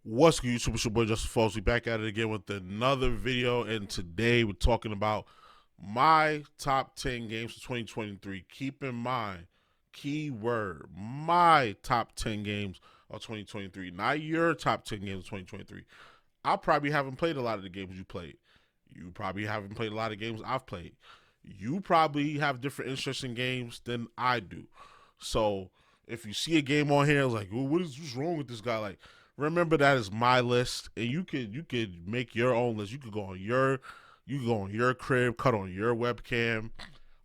What's good, YouTube? It's your boy JusticeXFalls. We back at it again with another video, and today we're talking about my top 10 games for 2023. Keep in mind, keyword, my top 10 games of 2023, not your top 10 games of 2023. I probably haven't played a lot of the games you played. You probably haven't played a lot of games I've played. You probably have different interests in games than I do. So if you see a game on here, it's like, "Ooh, what's wrong with this guy?" Like, remember that is my list, and you could make your own list. You could go on your crib, cut on your webcam,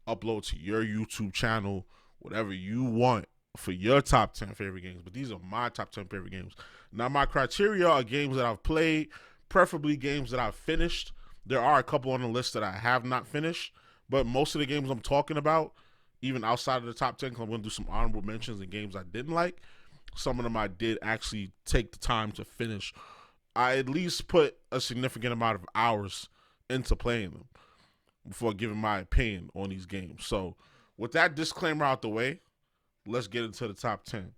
upload to your YouTube channel, whatever you want for your top 10 favorite games. But these are my top 10 favorite games. Now, my criteria are games that I've played, preferably games that I've finished. There are a couple on the list that I have not finished, but most of the games I'm talking about, even outside of the top 10, because I'm going to do some honorable mentions and games I didn't like. Some of them I did actually take the time to finish. I at least put a significant amount of hours into playing them before giving my opinion on these games. So, with that disclaimer out the way, let's get into the top 10.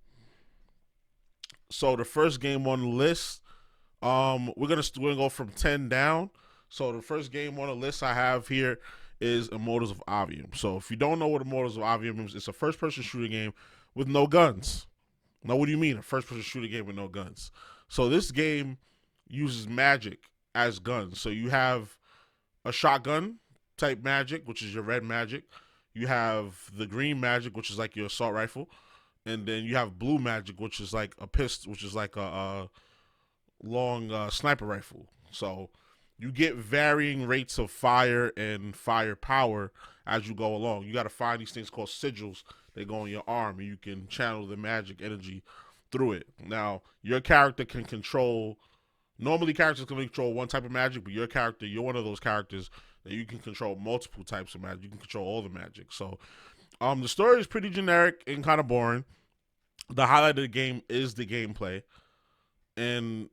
So, the first game on the list, we're gonna go from 10 down. So, the first game on the list I have here is Immortals of Aveum. So, if you don't know what Immortals of Aveum is, it's a first-person shooter game with no guns. Now, what do you mean a first-person shooter game with no guns? So this game uses magic as guns. So you have a shotgun type magic, which is your red magic. You have the green magic, which is like your assault rifle, and then you have blue magic, which is like a pistol, which is like a long sniper rifle. So you get varying rates of fire and fire power as you go along. You got to find these things called sigils. They go on your arm, and you can channel the magic energy through it. Now, your character can control. Normally, characters can control one type of magic, but you're one of those characters that you can control multiple types of magic. You can control all the magic. So, the story is pretty generic and kind of boring. The highlight of the game is the gameplay, and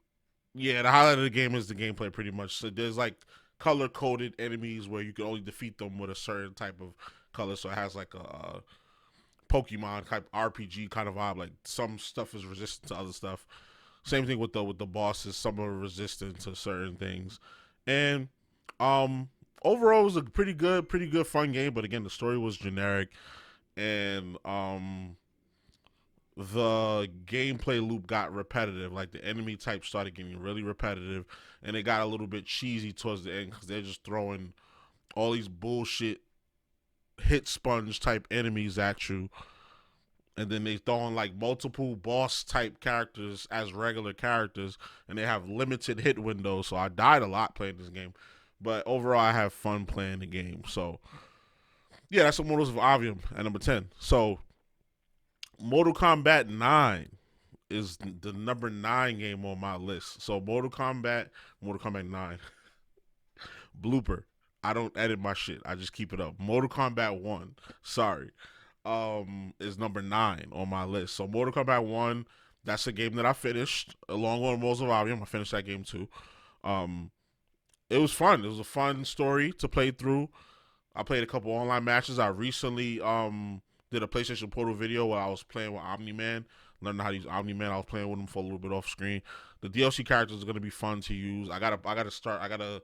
yeah, the highlight of the game is the gameplay pretty much. So there's like color coded enemies where you can only defeat them with a certain type of color. So it has like a Pokemon type RPG kind of vibe. Like some stuff is resistant to other stuff. Same thing with the bosses. Some are resistant to certain things. And overall it was a pretty good fun game. But again, the story was generic, and the gameplay loop got repetitive. Like the enemy type started getting really repetitive, and it got a little bit cheesy towards the end because they're just throwing all these bullshit hit sponge type enemies at you, and then they throw in like multiple boss type characters as regular characters, and they have limited hit windows. So I died a lot playing this game, but overall I have fun playing the game. So yeah, that's Immortals of Aveum at number 10. So Mortal Kombat 9 is the number 9 game on my list. So Mortal Kombat 9 blooper. I don't edit my shit. I just keep it up. Mortal Kombat 1, sorry, is number 9 on my list. So Mortal Kombat 1, that's a game that I finished along with Immortals of Aveum. I finished that game too. It was fun. It was a fun story to play through. I played a couple online matches. I recently did a PlayStation Portal video where I was playing with Omni-Man, learning how to use Omni-Man. I was playing with him for a little bit off screen. The DLC characters are gonna be fun to use. I gotta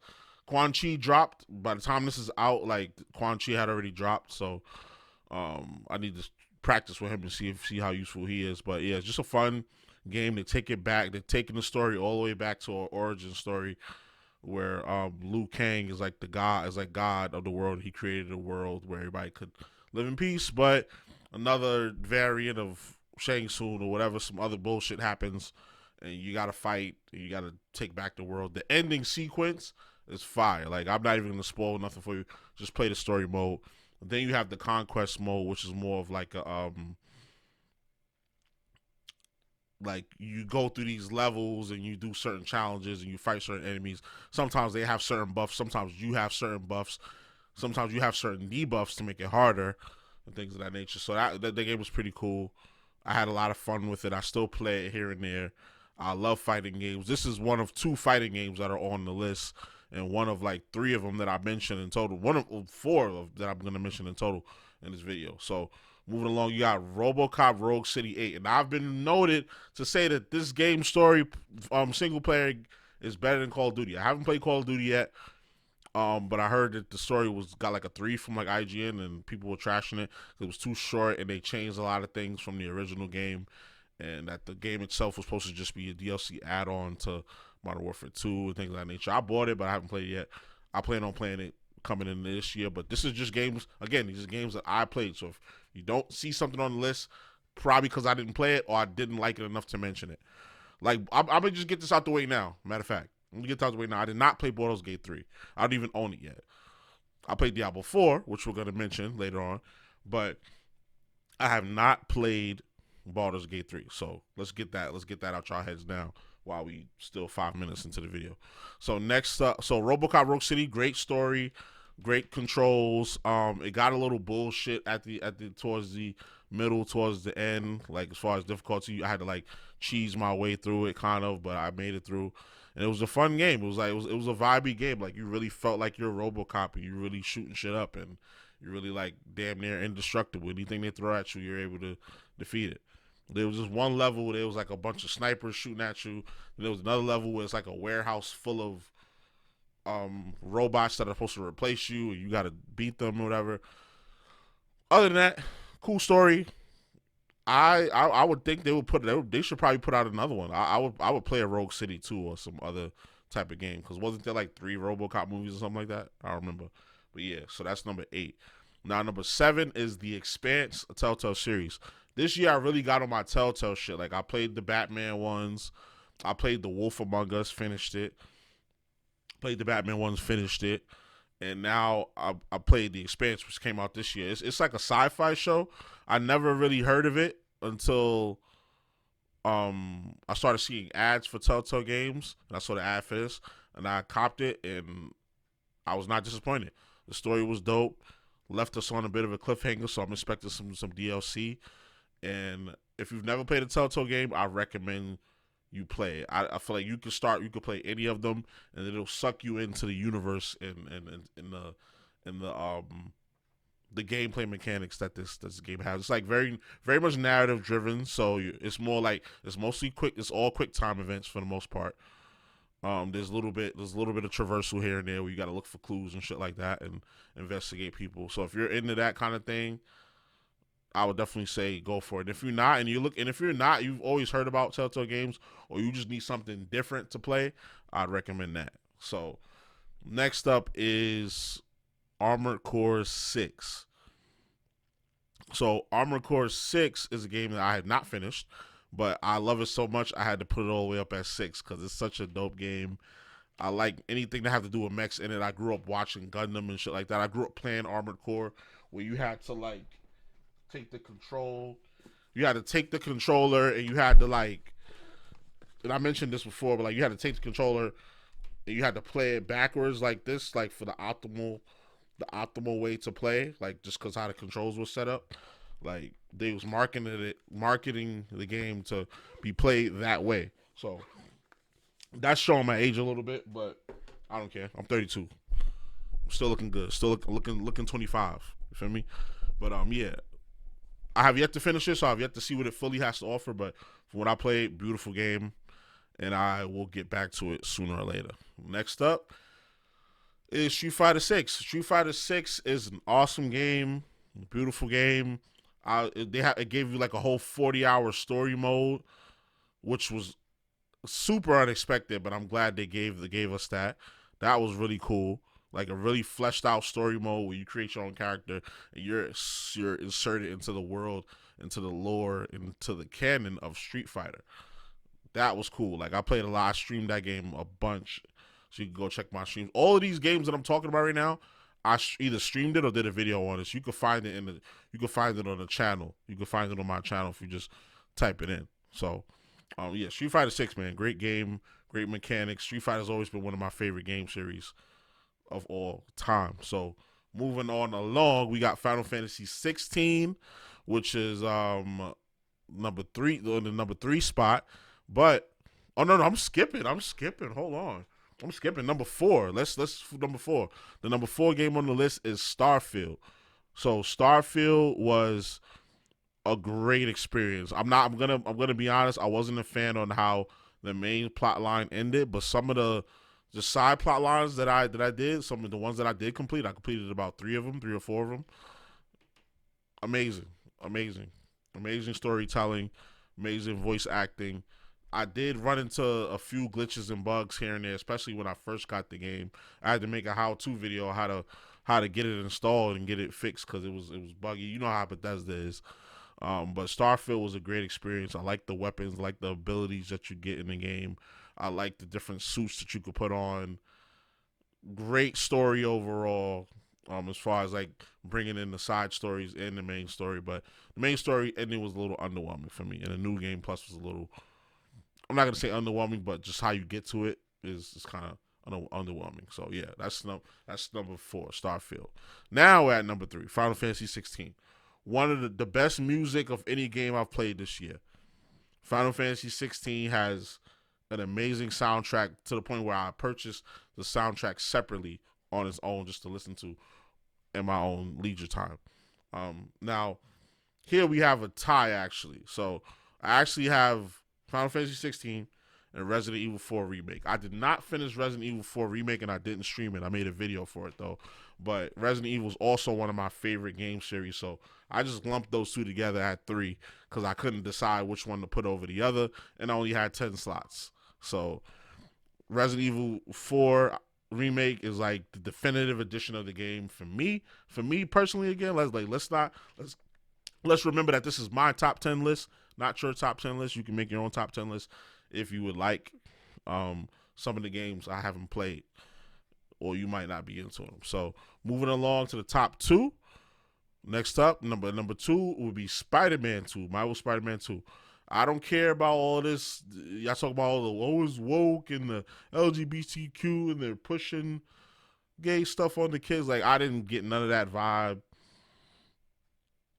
Quan Chi dropped. By the time this is out, like Quan Chi had already dropped, so I need to practice with him and see how useful he is. But yeah, it's just a fun game. They take it back. They're taking the story all the way back to our origin story, where Liu Kang is like God of the world. He created a world where everybody could live in peace, but another variant of Shang Tsung or whatever, some other bullshit happens, and you gotta fight, and you gotta take back the world. The ending sequence is fire. Like, I'm not even gonna spoil nothing for you. Just play the story mode. Then you have the conquest mode, which is more of like a like you go through these levels and you do certain challenges and you fight certain enemies. Sometimes they have certain buffs. Sometimes you have certain buffs. Sometimes you have certain debuffs to make it harder and things of that nature. So that game was pretty cool. I had a lot of fun with it. I still play it here and there. I love fighting games. This is one of 2 fighting games that are on the list, and one of like 3 of them that I mentioned in total. One of 4 that I'm going to mention in total in this video. So Moving along, you got Robocop Rogue City 8. And I've been noted to say that this game story, single player, is better than Call of Duty. I haven't played Call of Duty yet, but I heard that the story got like a 3 from like IGN, and people were trashing it. It was too short, and they changed a lot of things from the original game, and that the game itself was supposed to just be a DLC add-on to Modern Warfare 2 and things of that nature. I bought it, but I haven't played it yet. I plan on playing it coming in this year, but this is just games, again, these are games that I played, so if you don't see something on the list, probably because I didn't play it or I didn't like it enough to mention it. Like, I'm going to just get this out the way now, matter of fact. I'm going to get this out the way now. I did not play Baldur's Gate 3. I don't even own it yet. I played Diablo 4, which we're going to mention later on, but I have not played Baldur's Gate 3, so let's get that out y'all heads now while we still 5 minutes into the video. So next up, so Robocop Rogue City, great story, great controls. It got a little bullshit at the towards the middle, towards the end. Like as far as difficulty, I had to like cheese my way through it, kind of, but I made it through, and it was a fun game. It was like it was a vibey game. Like you really felt like you're Robocop, and you really shooting shit up, and you're really like damn near indestructible. Anything they throw at you, you're able to defeat it. There was just one level where there was like a bunch of snipers shooting at you. And there was another level where it's like a warehouse full of robots that are supposed to replace you, and you got to beat them or whatever. Other than that, cool story. I would think they should probably put out another one. I would play a Rogue City 2 or some other type of game, because wasn't there like 3 RoboCop movies or something like that? I don't remember. But yeah, so that's number 8. Now number 7 is the Expanse, a Telltale series. This year I really got on my Telltale shit. Like I played the Batman ones, I played The Wolf Among Us, finished it. Played the Batman ones, finished it, and now I played the Expanse, which came out this year. It's like a sci-fi show. I never really heard of it until I started seeing ads for Telltale games, and I saw the ad for this, and I copped it, and I was not disappointed. The story was dope, left us on a bit of a cliffhanger, so I'm expecting some DLC. And if you've never played a Telltale game, I recommend you play it. I feel like you could play any of them, and it'll suck you into the universe and the gameplay mechanics that this game has. It's like very very much narrative driven, so it's more like it's mostly quick. It's all quick time events for the most part. There's a little bit of traversal here and there where you got to look for clues and shit like that and investigate people. So if you're into that kind of thing, I would definitely say go for it. If you're not, and if you're not, you've always heard about Telltale games, or you just need something different to play, I'd recommend that. So next up is Armored Core 6. So Armored Core 6 is a game that I had not finished, but I love it so much I had to put it all the way up at 6 because it's such a dope game. I like anything that have to do with mechs in it. I grew up watching Gundam and shit like that. I grew up playing Armored Core, where you had to like take the control. You had to take the controller, and you had to like, and I mentioned this before, but like you had to take the controller and you had to play it backwards like this, like for the optimal way to play, like just because how the controls were set up. Like they was marketing the game to be played that way. So that's showing my age a little bit, but I don't care. I'm 32. I'm still looking good. Still looking 25. You feel me? But yeah. I have yet to finish it, so I have yet to see what it fully has to offer, but from what I played, beautiful game, and I will get back to it sooner or later. Next up is Street Fighter 6. Street Fighter 6 is an awesome game, beautiful game. It gave you like a whole 40-hour story mode, which was super unexpected, but I'm glad they gave us that. That was really cool. Like a really fleshed out story mode where you create your own character and you're inserted into the world, into the lore, into the canon of Street Fighter. That was cool. Like I played a lot. I streamed that game a bunch, so you can go check my streams. All of these games that I'm talking about right now, I either streamed it or did a video on it. So you can find it on the channel. You can find it on my channel if you just type it in. So yeah, Street Fighter 6, man, great game, great mechanics. Street Fighter's always been one of my favorite game series of all time. So moving on along, we got Final Fantasy 16, which is number 3, the number 3 spot. But no, I'm skipping. Hold on. I'm skipping number 4. Let's number 4. The number 4 game on the list is Starfield. So Starfield was a great experience. I'm gonna be honest. I wasn't a fan on how the main plot line ended, but some of the side plot lines that I did, some of the ones that I did complete, I completed about 3 of them, 3 or 4 of them. Amazing, amazing, amazing storytelling, amazing voice acting. I did run into a few glitches and bugs here and there, especially when I first got the game. I had to make a how-to video on how to get it installed and get it fixed because it was buggy. You know how Bethesda is. But Starfield was a great experience. I like the weapons, I like the abilities that you get in the game. I like the different suits that you could put on. Great story overall. As far as like bringing in the side stories and the main story, but the main story ending was a little underwhelming for me, and the new game plus was a little. I'm not gonna say underwhelming, but just how you get to it is kind of underwhelming. So yeah, that's number 4, Starfield. Now we're at number 3, Final Fantasy 16. One of the best music of any game I've played this year. Final Fantasy 16 has an amazing soundtrack to the point where I purchased the soundtrack separately on its own just to listen to in my own leisure time. Now, here we have a tie actually. So I actually have Final Fantasy 16 and Resident Evil 4 Remake. I did not finish Resident Evil 4 Remake and I didn't stream it. I made a video for it though. But Resident Evil is also one of my favorite game series. So I just lumped those two together at 3 because I couldn't decide which one to put over the other. And I only had 10 slots. So Resident Evil 4 Remake is like the definitive edition of the game for me. For me personally, again, let's remember that this is my top 10 list, not your top 10 list. You can make your own top 10 list if you would like. Some of the games I haven't played, or you might not be into them. So moving along to the top 2. Next up, number 2 would be Spider-Man 2, Marvel Spider-Man 2. I don't care about all this. Y'all talk about all the always woke and the LGBTQ and they're pushing gay stuff on the kids. Like, I didn't get none of that vibe.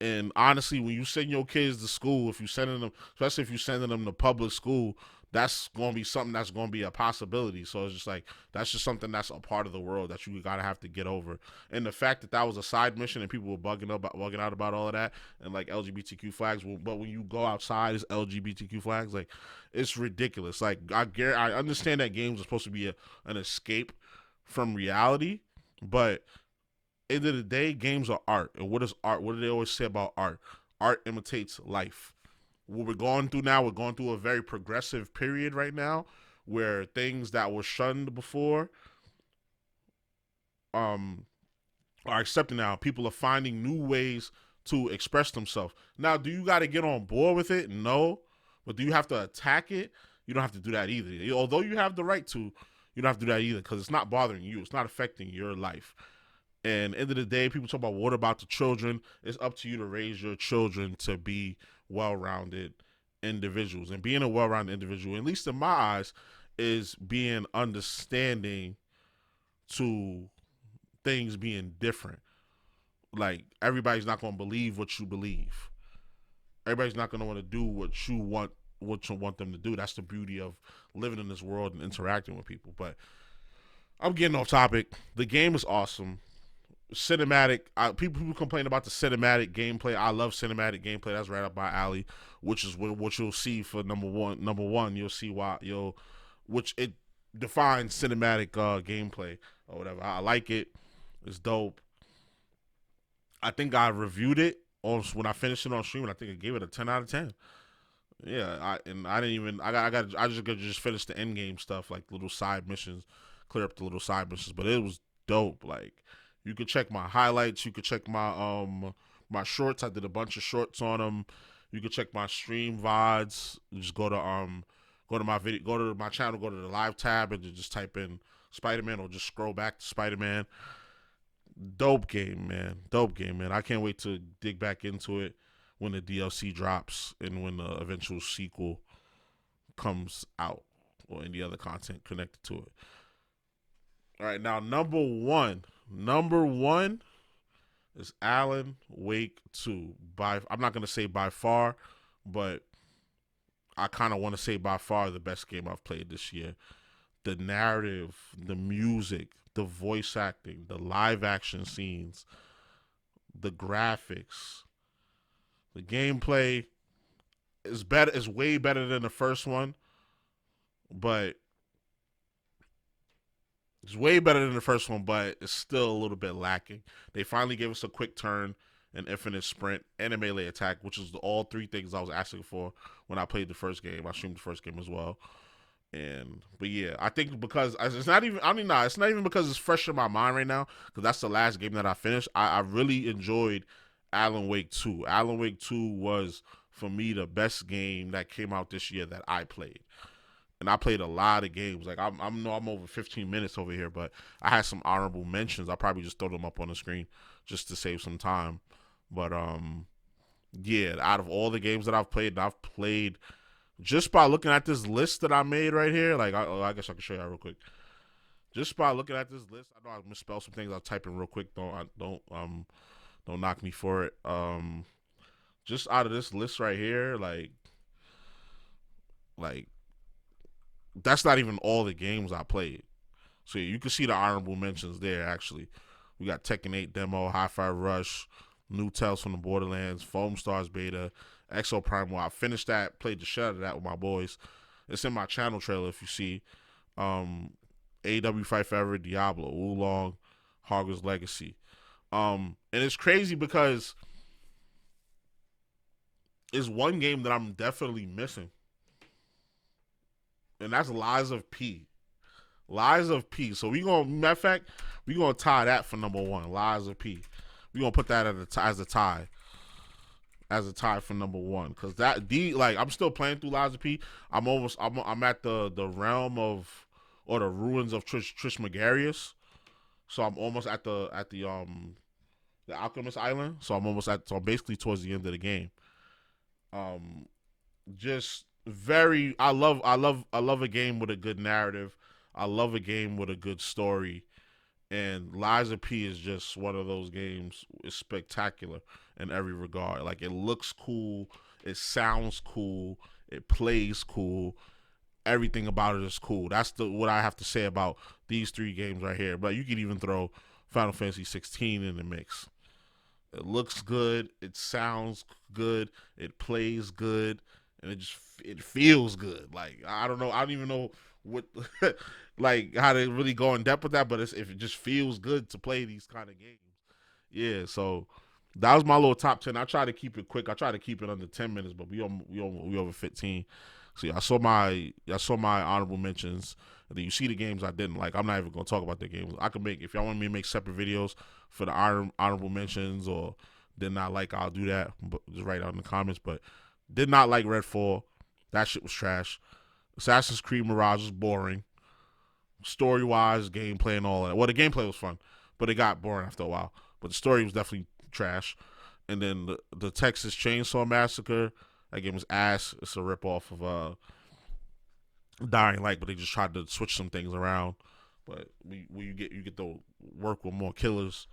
And honestly, when you send your kids to school, if you sending them, especially if you're sending them to public school, that's going to be something that's going to be a possibility. So it's just like, that's just something that's a part of the world that you got to have to get over. And the fact that that was a side mission and people were bugging out about all of that and like LGBTQ flags, but when you go outside, it's LGBTQ flags. Like, it's ridiculous. Like, I understand that games are supposed to be an escape from reality, but end of the day, games are art. And what is art? What do they always say about art? Art imitates life. What we're going through now, we're going through a very progressive period right now where things that were shunned before are accepted now. People are finding new ways to express themselves. Now, do you got to get on board with it? No. But do you have to attack it? You don't have to do that either. Although you have the right to, you don't have to do that either because it's not bothering you. It's not affecting your life. And end of the day, people talk about what about the children? It's up to you to raise your children to be well-rounded individuals. And being a well-rounded individual, at least in my eyes, is being understanding to things being different. Like, everybody's not going to believe what you believe. Everybody's not going to want to do what you want them to do. That's the beauty of living in this world and interacting with people. But I'm getting off topic. The game is awesome. Cinematic. People complain about the cinematic gameplay. I love cinematic gameplay. That's right up my alley. Which is what you'll see for number one. You'll see why which it defines cinematic gameplay or whatever. I like it. It's dope. I think I reviewed it when I finished it on stream. And I think I gave it a 10 out of 10. Yeah, I didn't even. I just finished the end game stuff, like little side missions, clear up the little side missions. But it was dope. Like, you could check my highlights. You could check my shorts. I did a bunch of shorts on them. You could check my stream VODs. You just go to my video, go to my channel, go to the live tab, and just type in Spider-Man or just scroll back to Spider-Man. Dope game, man. Dope game, man. I can't wait to dig back into it when the DLC drops and when the eventual sequel comes out or any other content connected to it. All right, now number one is Alan Wake 2. I'm not going to say by far, but I kind of want to say by far the best game I've played this year. The narrative, the music, the voice acting, the live action scenes, the graphics, The gameplay is better. Is way better than the first one, but it's way better than the first one, but it's still a little bit lacking. They finally gave us a quick turn, an infinite sprint, and a melee attack, which is all three things I was asking for when I played the first game. I streamed the first game as well. But yeah, I think because it's not even. I mean, nah, it's not even because it's fresh in my mind right now. Because that's the last game that I finished. I really enjoyed Alan Wake 2. Alan Wake 2 was for me the best game that came out this year that I played. And I played a lot of games. Like I'm over 15 minutes over here, but I had some honorable mentions. I probably just throw them up on the screen just to save some time. But yeah, out of all the games that I've played just by looking at this list that I made right here. Like I guess I can show you real quick. Just by looking at this list, I know I misspelled some things. I'll type in real quick. Don't knock me for it. Just out of this list right here, like that's not even all the games I played. So you can see the honorable mentions there, actually. We got Tekken 8 demo, Hi-Fi Rush, New Tales from the Borderlands, Foam Stars beta, Exo Primal. I finished that, played the shit out of that with my boys. It's in my channel trailer if you see. AW Fight Forever, Diablo, Oolong, Hogwarts Legacy. And it's crazy because it's one game that I'm definitely missing. And that's Lies of P. Lies of P. So matter of fact, we gonna tie that for number one. Lies of P. We gonna put that as a tie for number one. Cause I'm still playing through Lies of P. I'm at the realm of, or the ruins of Trish Megarius. So I'm almost at the Alchemist Island. So I'm basically towards the end of the game. Just very I love a game with a good narrative. I love a game with a good story, and Lies of P is just one of those games. It's spectacular in every regard. Like, it looks cool, it sounds cool, it plays cool. Everything about it is cool. That's what I have to say about these three games right here. But you could even throw Final Fantasy 16 in the mix. It looks good, it sounds good, it plays good, and it feels good. Like, I don't even know what like how to really go in depth with that, but if it just feels good to play these kind of games. Yeah, so that was my little top 10. I try to keep it quick. I try to keep it under 10 minutes, but we over 15. So yeah, I saw my honorable mentions. And then you see the games I didn't like. I'm not even gonna talk about the games. I can make, if y'all want me to make separate videos for the honorable mentions or did not like, I'll do that. But just write out in the comments. But did not like Redfall. That shit was trash. Assassin's Creed Mirage was boring. Story wise, gameplay and all that. Well, the gameplay was fun, but it got boring after a while. But the story was definitely trash. And then the Texas Chainsaw Massacre, that game was ass. It's a ripoff of Dying Light, but they just tried to switch some things around. But you get to work with more killers.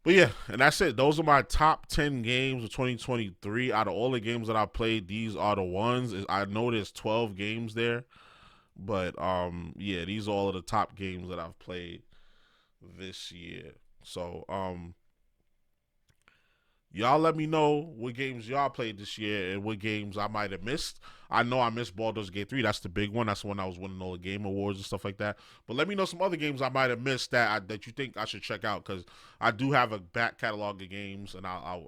But yeah, and that's it. Those are my top 10 games of 2023. Out of all the games that I played, these are the ones. I know there's 12 games there, but yeah, these are all of the top games that I've played this year. So y'all let me know what games y'all played this year and what games I might have missed. I know I missed Baldur's Gate 3. That's the big one. That's the one I was winning all the game awards and stuff like that. But let me know some other games I might have missed that you think I should check out, because I do have a back catalog of games, and I'm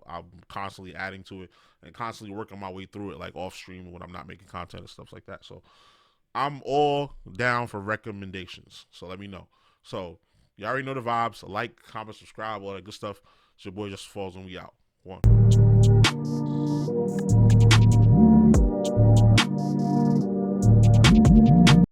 constantly adding to it and constantly working my way through it, like off stream when I'm not making content and stuff like that. So I'm all down for recommendations. So let me know. So you already know the vibes. Like, comment, subscribe, all that good stuff. It's your boy JusticeXFalls, and we out. One.